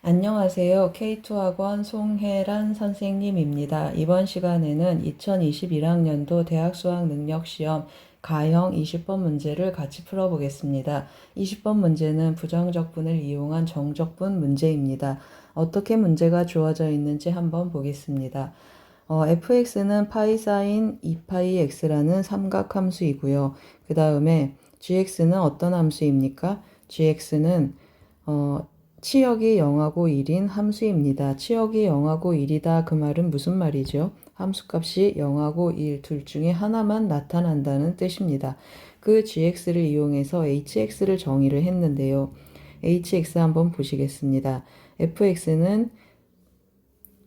안녕하세요. K2학원 송혜란 선생님입니다. 이번 시간에는 2021학년도 대학 수학 능력 시험 가형 20번 문제를 같이 풀어보겠습니다. 20번 문제는 부정적분을 이용한 정적분 문제입니다. 어떻게 문제가 주어져 있는지 한번 보겠습니다. fx는 파이 사인 2파이 x라는 삼각함수이고요. 그 다음에 gx는 어떤 함수입니까? gx는 치역이 0하고 1인 함수입니다. 치역이 0하고 1이다. 그 말은 무슨 말이죠? 함수값이 0하고 1 둘 중에 하나만 나타난다는 뜻입니다. 그 gx를 이용해서 hx를 정의를 했는데요. hx 한번 보시겠습니다. fx는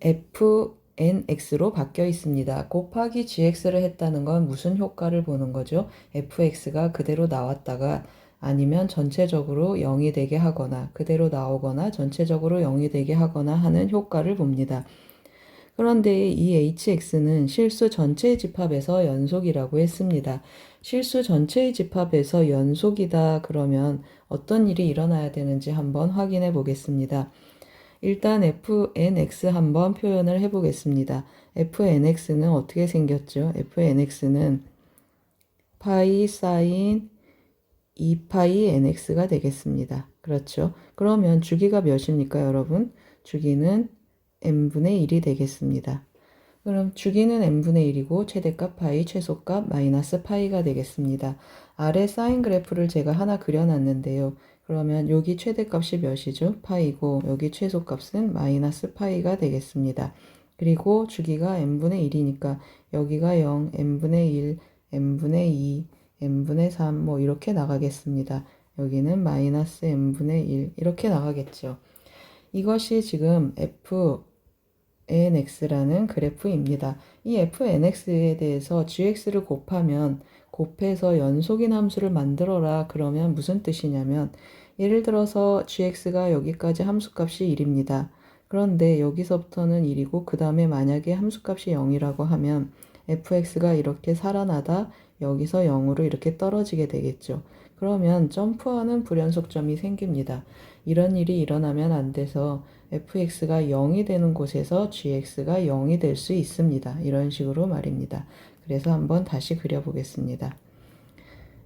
fnx로 바뀌어 있습니다. 곱하기 gx를 했다는 건 무슨 효과를 보는 거죠? fx가 그대로 나왔다가 아니면 전체적으로 0이 되게 하거나 그대로 나오거나 전체적으로 0이 되게 하거나 하는 효과를 봅니다. 그런데 이 hx는 실수 전체의 집합에서 연속이라고 했습니다. 실수 전체의 집합에서 연속이다 그러면 어떤 일이 일어나야 되는지 한번 확인해 보겠습니다. 일단 fnx 한번 표현을 해보겠습니다. fnx는 어떻게 생겼죠? fnx는 파이 사인 2파이 nx가 되겠습니다. 그렇죠? 그러면 주기가 몇입니까, 여러분? 주기는 n분의 1이 되겠습니다. 그럼 주기는 n분의 1이고 최대값 파이, 최소값 마이너스 파이가 되겠습니다. 아래 사인 그래프를 제가 하나 그려놨는데요. 그러면 여기 최대값이 몇이죠? 파이고 여기 최소값은 마이너스 파이가 되겠습니다. 그리고 주기가 n분의 1이니까 여기가 0, n분의 1, n분의 2, n분의 3 뭐 이렇게 나가겠습니다. 여기는 마이너스 n분의 1 이렇게 나가겠죠. 이것이 지금 fnx라는 그래프입니다. 이 fnx에 대해서 gx를 곱해서 연속인 함수를 만들어라 그러면 무슨 뜻이냐면 예를 들어서 gx가 여기까지 함수값이 1입니다. 그런데 여기서부터는 1이고 그 다음에 만약에 함수값이 0이라고 하면 fx가 이렇게 살아나다 여기서 0으로 이렇게 떨어지게 되겠죠. 그러면 점프하는 불연속점이 생깁니다. 이런 일이 일어나면 안 돼서 fx가 0이 되는 곳에서 gx가 0이 될 수 있습니다. 이런 식으로 말입니다. 그래서 한번 다시 그려보겠습니다.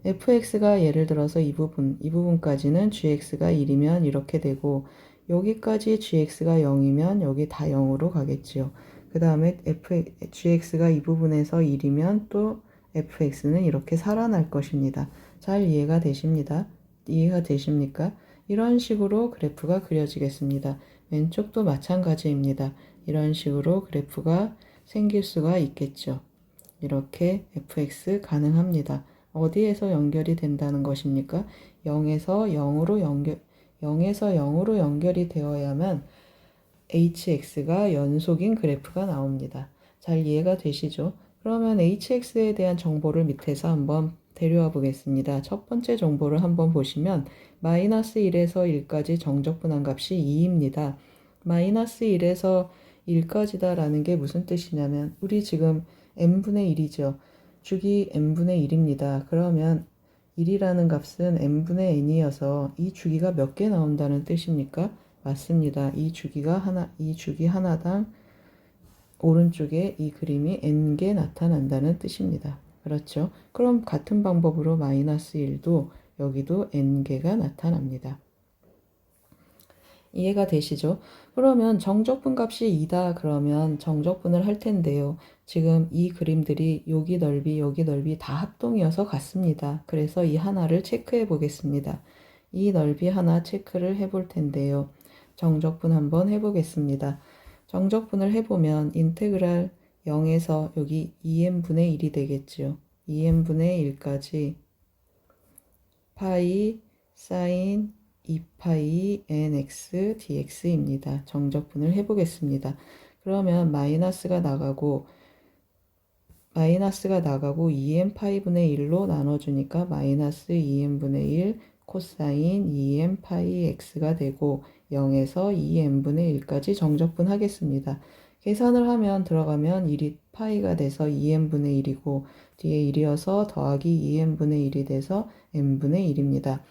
fx가 예를 들어서 이 부분까지는 gx가 1이면 이렇게 되고 여기까지 gx가 0이면 여기 다 0으로 가겠지요. 그 다음에 gx가 이 부분에서 1이면 또 fx는 이렇게 살아날 것입니다. 잘 이해가 되십니다. 이해가 되십니까? 이런 식으로 그래프가 그려지겠습니다. 왼쪽도 마찬가지입니다. 이런 식으로 그래프가 생길 수가 있겠죠. 이렇게 fx 가능합니다. 어디에서 연결이 된다는 것입니까? 0에서 0으로 연결이 되어야만 hx가 연속인 그래프가 나옵니다. 잘 이해가 되시죠? 그러면 hx에 대한 정보를 밑에서 한번 데려와 보겠습니다. 첫 번째 정보를 한번 보시면 마이너스 1에서 1까지 정적분한 값이 2입니다. 마이너스 1에서 1까지다 라는 게 무슨 뜻이냐면 우리 지금 n분의 1이죠. 주기 n분의 1입니다. 그러면 1이라는 값은 n분의 n이어서 이 주기가 몇 개 나온다는 뜻입니까? 맞습니다. 이 주기 하나당 오른쪽에 이 그림이 n개 나타난다는 뜻입니다. 그렇죠? 그럼 같은 방법으로 마이너스 1도 여기도 n개가 나타납니다. 이해가 되시죠? 그러면 정적분 값이 2다 그러면 정적분을 할 텐데요. 지금 이 그림들이 여기 넓이 다 합동이어서 같습니다. 그래서 이 하나를 체크해 보겠습니다. 이 넓이 하나 체크를 해 볼 텐데요. 정적분 한번 해보겠습니다. 정적분을 해보면 인테그랄 0에서 여기 2n분의 1이 되겠죠. 2n분의 1까지 파이 사인 2파이 nx dx입니다. 정적분을 해보겠습니다. 그러면 마이너스가 나가고 2n 파이분의 1로 나눠주니까 마이너스 2n분의 1 코사인 2n 파이 x가 되고 0에서 2n분의 1까지 정적분 하겠습니다. 계산을 하면 들어가면 1이 파이가 돼서 2n분의 1이고 뒤에 1이어서 더하기 2n분의 1이 돼서 n분의 1입니다.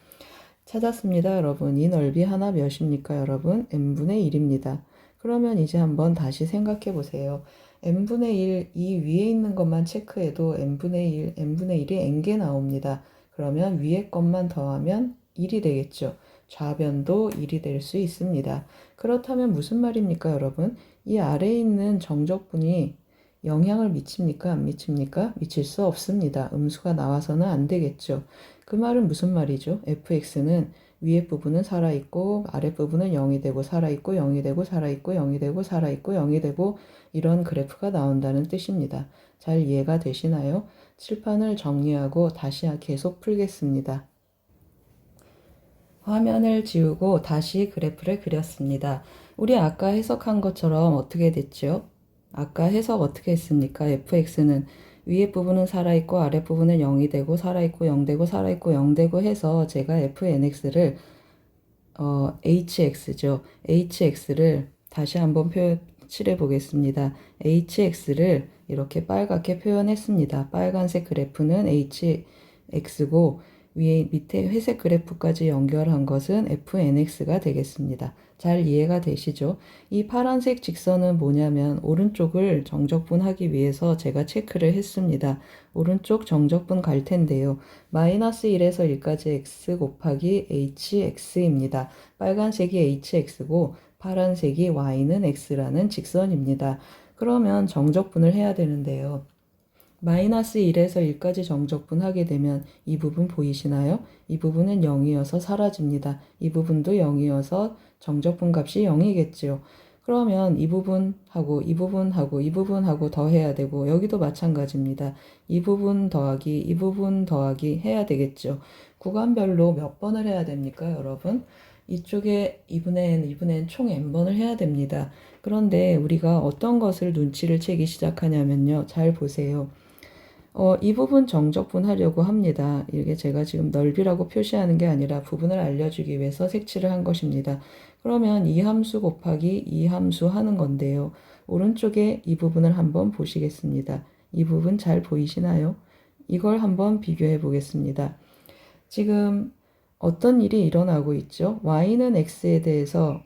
찾았습니다, 여러분. 이 넓이 하나 몇입니까, 여러분? n분의 1입니다. 그러면 이제 한번 다시 생각해 보세요. n분의 1, 이 위에 있는 것만 체크해도 n분의 1, n분의 1이 n개 나옵니다. 그러면 위에 것만 더하면 1이 되겠죠. 좌변도 1이 될 수 있습니다. 그렇다면 무슨 말입니까, 여러분? 이 아래에 있는 정적분이 영향을 미칩니까? 안 미칩니까? 미칠 수 없습니다. 음수가 나와서는 안 되겠죠. 그 말은 무슨 말이죠? fx는 위에 부분은 살아있고 아래 부분은 0이 되고 살아있고 0이 되고 살아있고 0이 되고 살아있고 0이 되고 이런 그래프가 나온다는 뜻입니다. 잘 이해가 되시나요? 칠판을 정리하고 다시 계속 풀겠습니다. 화면을 지우고 다시 그래프를 그렸습니다. 우리 아까 해석한 것처럼 어떻게 됐죠? 아까 해석 어떻게 했습니까? fx는 위에 부분은 살아있고 아래 부분은 0이 되고 살아있고 0 되고 살아있고 0 되고 해서 제가 fnx를 hx죠. hx를 다시 한번 칠해 보겠습니다. hx를 이렇게 빨갛게 표현했습니다. 빨간색 그래프는 hx고 위에 밑에 회색 그래프까지 연결한 것은 fnx가 되겠습니다. 잘 이해가 되시죠? 이 파란색 직선은 뭐냐면 오른쪽을 정적분하기 위해서 제가 체크를 했습니다. 오른쪽 정적분 갈 텐데요. 마이너스 1에서 1까지 x 곱하기 hx입니다. 빨간색이 hx고 파란색이 y는 x라는 직선입니다. 그러면 정적분을 해야 되는데요. 마이너스 1에서 1까지 정적분 하게 되면 이 부분 보이시나요? 이 부분은 0이어서 사라집니다. 이 부분도 0이어서 정적분 값이 0이겠죠. 그러면 이 부분하고 이 부분하고 이 부분하고 더해야 되고 여기도 마찬가지입니다. 이 부분 더하기 이 부분 더하기 해야 되겠죠. 구간별로 몇 번을 해야 됩니까, 여러분? 이쪽에 2분의 n, 2분의 n 총 n번을 해야 됩니다. 그런데 우리가 어떤 것을 눈치를 채기 시작하냐면요. 잘 보세요. 이 부분 정적분 하려고 합니다. 이게 제가 지금 넓이라고 표시하는 게 아니라 부분을 알려주기 위해서 색칠을 한 것입니다. 그러면 이 함수 곱하기 이 함수 하는 건데요. 오른쪽에 이 부분을 한번 보시겠습니다. 이 부분 잘 보이시나요? 이걸 한번 비교해 보겠습니다. 지금 어떤 일이 일어나고 있죠? y는 x에 대해서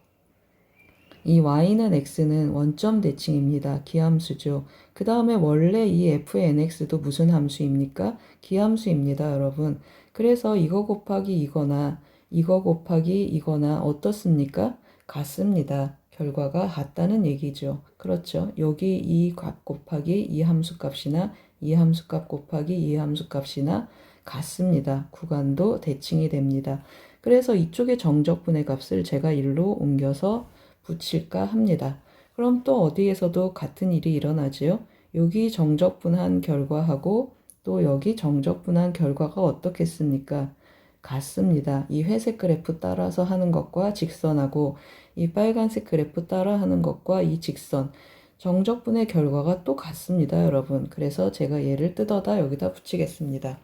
이 y는 x는 원점 대칭입니다. 기함수죠. 그 다음에 원래 이 fnx도 무슨 함수입니까? 기함수입니다, 여러분. 그래서 이거 곱하기 이거나 이거 곱하기 이거나 어떻습니까? 같습니다. 결과가 같다는 얘기죠. 그렇죠. 여기 이 값 곱하기 이 함수값이나 이 함수값 곱하기 이 함수값이나 같습니다. 구간도 대칭이 됩니다. 그래서 이쪽의 정적분의 값을 제가 1로 옮겨서 붙일까 합니다. 그럼 또 어디에서도 같은 일이 일어나지요? 여기 정적분한 결과하고 또 여기 정적분한 결과가 어떻겠습니까? 같습니다. 이 회색 그래프 따라서 하는 것과 직선하고 이 빨간색 그래프 따라 하는 것과 이 직선 정적분의 결과가 또 같습니다, 여러분. 그래서 제가 얘를 뜯어다 여기다 붙이겠습니다.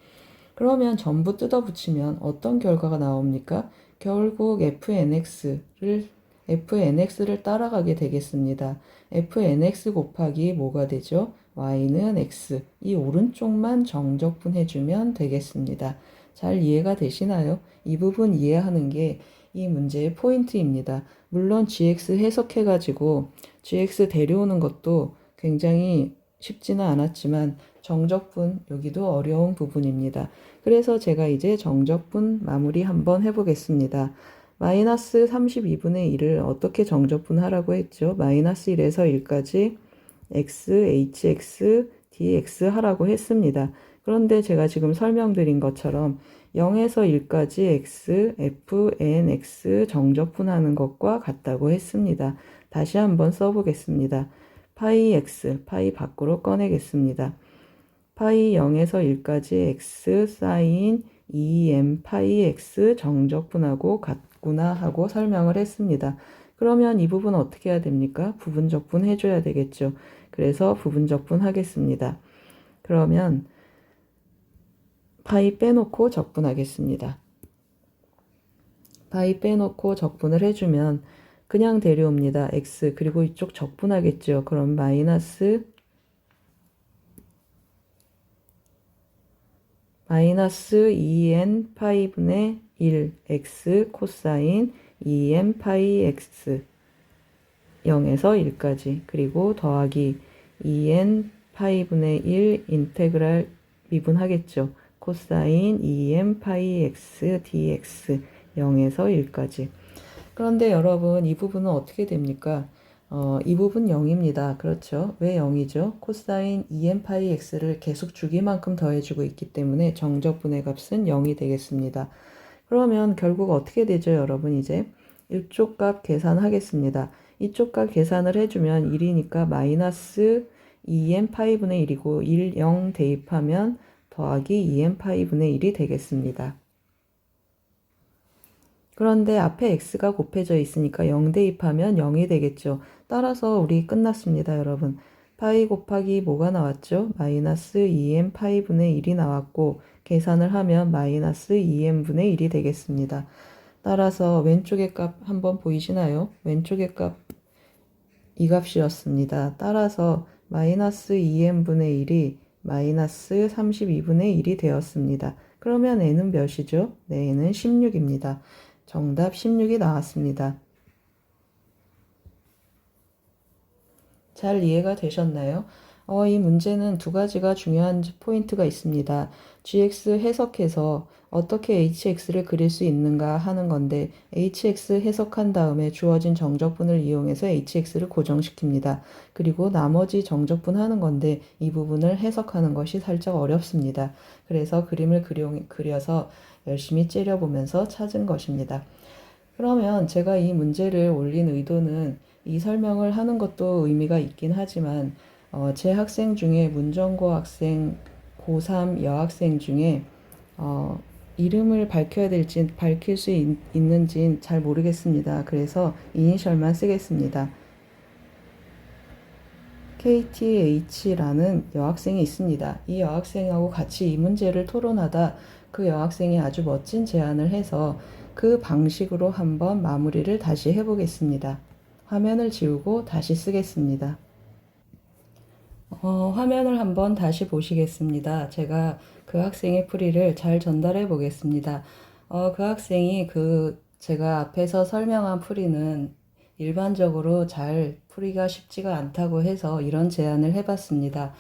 그러면 전부 뜯어 붙이면 어떤 결과가 나옵니까? 결국 fnx를 따라가게 되겠습니다. fnx 곱하기 뭐가 되죠? y는 x. 이 오른쪽만 정적분 해주면 되겠습니다. 잘 이해가 되시나요? 이 부분 이해하는 게 이 문제의 포인트입니다. 물론 gx 해석해가지고 gx 데려오는 것도 굉장히 쉽지는 않았지만 정적분 여기도 어려운 부분입니다. 그래서 제가 이제 정적분 마무리 한번 해보겠습니다. 마이너스 32분의 1을 어떻게 정적분하라고 했죠? 마이너스 1에서 1까지 x, hx, dx 하라고 했습니다. 그런데 제가 지금 설명드린 것처럼 0에서 1까지 x, f, n, x 정적분하는 것과 같다고 했습니다. 다시 한번 써보겠습니다. 파이 x, 파이 밖으로 꺼내겠습니다. 파이 0에서 1까지 x 사인 2m 파이 x 정적분하고 같구나 하고 설명을 했습니다. 그러면 이 부분 어떻게 해야 됩니까? 부분적분 해줘야 되겠죠. 그래서 부분적분 하겠습니다. 그러면 파이 빼놓고 적분하겠습니다. 파이 빼놓고 적분을 해주면 그냥 데려옵니다. x 그리고 이쪽 적분하겠죠. 그럼 마이너스 2n 파이분의 1 x 코사인 2n 파이 x 0에서 1까지 그리고 더하기 2n 파이분의 1 인테그랄 미분하겠죠. 코사인 2n 파이 x dx 0에서 1까지. 그런데 여러분 이 부분은 어떻게 됩니까? 이 부분 0입니다. 그렇죠? 왜 0이죠? 코사인 2n 파이 x를 계속 주기만큼 더해주고 있기 때문에 정적분의 값은 0이 되겠습니다. 그러면 결국 어떻게 되죠, 여러분? 이제 이쪽 값 계산하겠습니다. 이쪽 값 계산을 해주면 1이니까 마이너스 2n 파이분의 1이고 1, 0 대입하면 더하기 2n 파이분의 1이 되겠습니다. 그런데 앞에 x가 곱해져 있으니까 0 대입하면 0이 되겠죠. 따라서 우리 끝났습니다, 여러분. 파이 곱하기 뭐가 나왔죠? 마이너스 2n 파이분의 1이 나왔고 계산을 하면 마이너스 2n분의 1이 되겠습니다. 따라서 왼쪽의 값 한번 보이시나요? 왼쪽의 값 이 값이었습니다. 따라서 마이너스 2n분의 1이 마이너스 32분의 1이 되었습니다. 그러면 n은 몇이죠? 네, n은 16입니다. 정답 16이 나왔습니다. 잘 이해가 되셨나요? 이 문제는 두 가지가 중요한 포인트가 있습니다. gx 해석해서 어떻게 hx를 그릴 수 있는가 하는 건데 hx 해석한 다음에 주어진 정적분을 이용해서 hx를 고정시킵니다. 그리고 나머지 정적분 하는 건데 이 부분을 해석하는 것이 살짝 어렵습니다. 그래서 그림을 그려서 열심히 째려보면서 찾은 것입니다. 그러면 제가 이 문제를 올린 의도는 이 설명을 하는 것도 의미가 있긴 하지만 제 학생 중에 문정고 학생 고3 여학생 중에 이름을 밝혀야 될지 밝힐 수 있는지는 잘 모르겠습니다. 그래서 이니셜만 쓰겠습니다. KTH라는 여학생이 있습니다. 이 여학생하고 같이 이 문제를 토론하다 그 여학생이 아주 멋진 제안을 해서 그 방식으로 한번 마무리를 다시 해보겠습니다. 화면을 지우고 다시 쓰겠습니다. 화면을 한번 다시 보시겠습니다. 제가 그 학생의 풀이를 잘 전달해 보겠습니다. 그 학생이 제가 앞에서 설명한 풀이는 일반적으로 잘 풀이가 쉽지가 않다고 해서 이런 제안을 해봤습니다.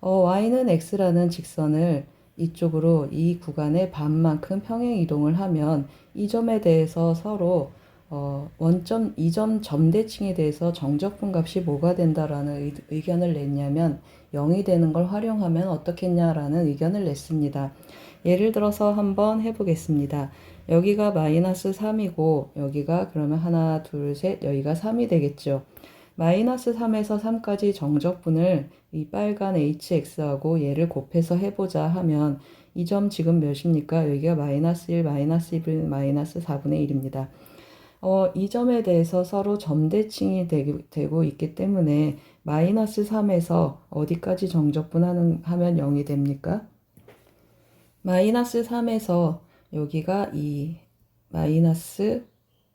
y는 x라는 직선을 이쪽으로 이 구간의 반만큼 평행 이동을 하면 이 점에 대해서 서로 원점, 이 점 점대칭에 대해서 정적분 값이 뭐가 된다라는 의견을 냈냐면 0이 되는 걸 활용하면 어떻겠냐라는 의견을 냈습니다. 예를 들어서 한번 해보겠습니다. 여기가 마이너스 3이고 여기가 그러면 하나, 둘, 셋, 여기가 3이 되겠죠. 마이너스 3에서 3까지 정적분을 이 빨간 hx하고 얘를 곱해서 해보자 하면 이 점 지금 몇입니까? 여기가 마이너스 1, 마이너스 1, 마이너스 4분의 1입니다. 이 점에 대해서 서로 점대칭이 되고 있기 때문에 마이너스 3에서 어디까지 정적분하면 0이 됩니까? 마이너스 3에서 여기가 마이너스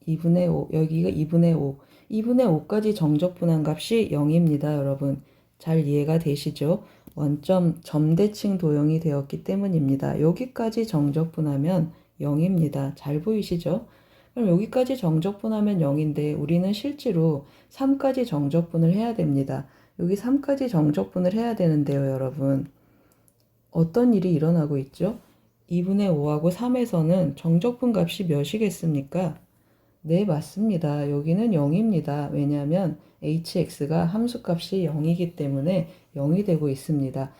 2분의 5, 여기가 2분의 5, 2분의 5까지 정적분한 값이 0입니다, 여러분. 잘 이해가 되시죠? 원점 점대칭 도형이 되었기 때문입니다. 여기까지 정적분하면 0입니다. 잘 보이시죠? 그럼 여기까지 정적분하면 0인데 우리는 실제로 3까지 정적분을 해야 됩니다. 여기 3까지 정적분을 해야 되는데요, 여러분. 어떤 일이 일어나고 있죠? 2분의 5하고 3에서는 정적분 값이 몇이겠습니까? 네, 맞습니다. 여기는 0입니다. 왜냐하면 hx가 함수값이 0이기 때문에 0이 되고 있습니다.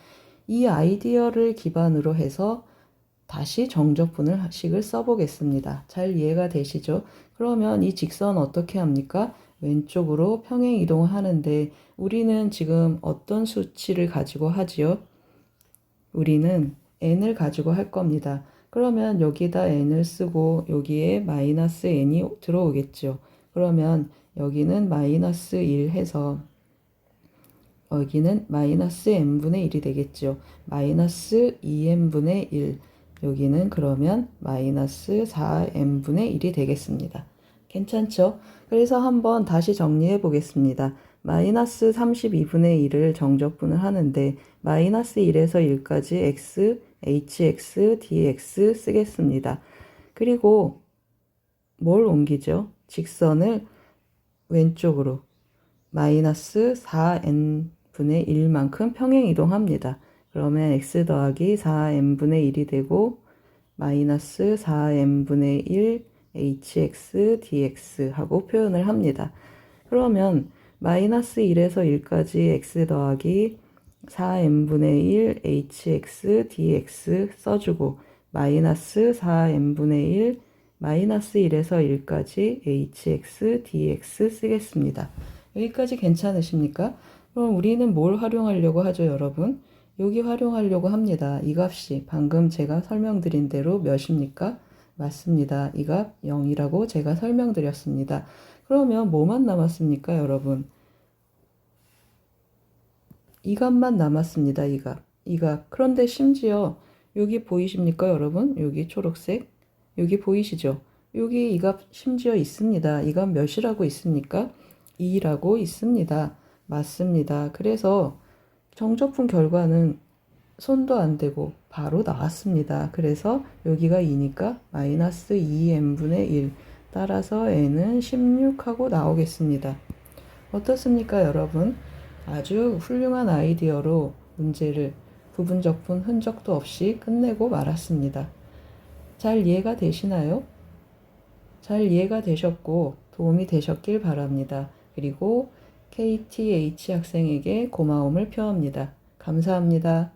이 아이디어를 기반으로 해서 다시 정적분을 식을 써보겠습니다. 잘 이해가 되시죠? 그러면 이 직선 어떻게 합니까? 왼쪽으로 평행 이동하는데 우리는 지금 어떤 수치를 가지고 하지요? 우리는 n을 가지고 할 겁니다. 그러면 여기다 n을 쓰고 여기에 마이너스 n이 들어오겠죠. 그러면 여기는 마이너스 1 해서 여기는 마이너스 n분의 1이 되겠죠. 마이너스 2n분의 1 여기는 그러면 마이너스 4n분의 1이 되겠습니다. 괜찮죠? 그래서 한번 다시 정리해 보겠습니다. 마이너스 32분의 1을 정적분을 하는데 마이너스 1에서 1까지 x, hx dx 쓰겠습니다. 그리고 뭘 옮기죠? 직선을 왼쪽으로 마이너스 4n분의 1만큼 평행 이동합니다. 그러면 x 더하기 4n분의 1이 되고 마이너스 4n분의 1 hx dx 하고 표현을 합니다. 그러면 마이너스 1에서 1까지 x 더하기 4n분의 1 hx dx 써주고 마이너스 4n분의 1 마이너스 1에서 1까지 hx dx 쓰겠습니다. 여기까지 괜찮으십니까? 그럼 우리는 뭘 활용하려고 하죠, 여러분? 여기 활용하려고 합니다. 이 값이 방금 제가 설명드린 대로 몇입니까? 맞습니다. 이 값 0이라고 제가 설명드렸습니다. 그러면 뭐만 남았습니까, 여러분? 이 값만 남았습니다. 이 값. 이 값. 그런데 심지어 여기 보이십니까, 여러분? 여기 초록색. 여기 보이시죠? 여기 이 값 심지어 있습니다. 이 값 몇이라고 있습니까? 2라고 있습니다. 맞습니다. 그래서 정적분 결과는 손도 안 대고 바로 나왔습니다. 그래서 여기가 2니까 마이너스 2n분의 1. 따라서 n은 16하고 나오겠습니다. 어떻습니까, 여러분? 아주 훌륭한 아이디어로 문제를 부분적분 흔적도 없이 끝내고 말았습니다. 잘 이해가 되시나요? 잘 이해가 되셨고 도움이 되셨길 바랍니다. 그리고 KTH 학생에게 고마움을 표합니다. 감사합니다.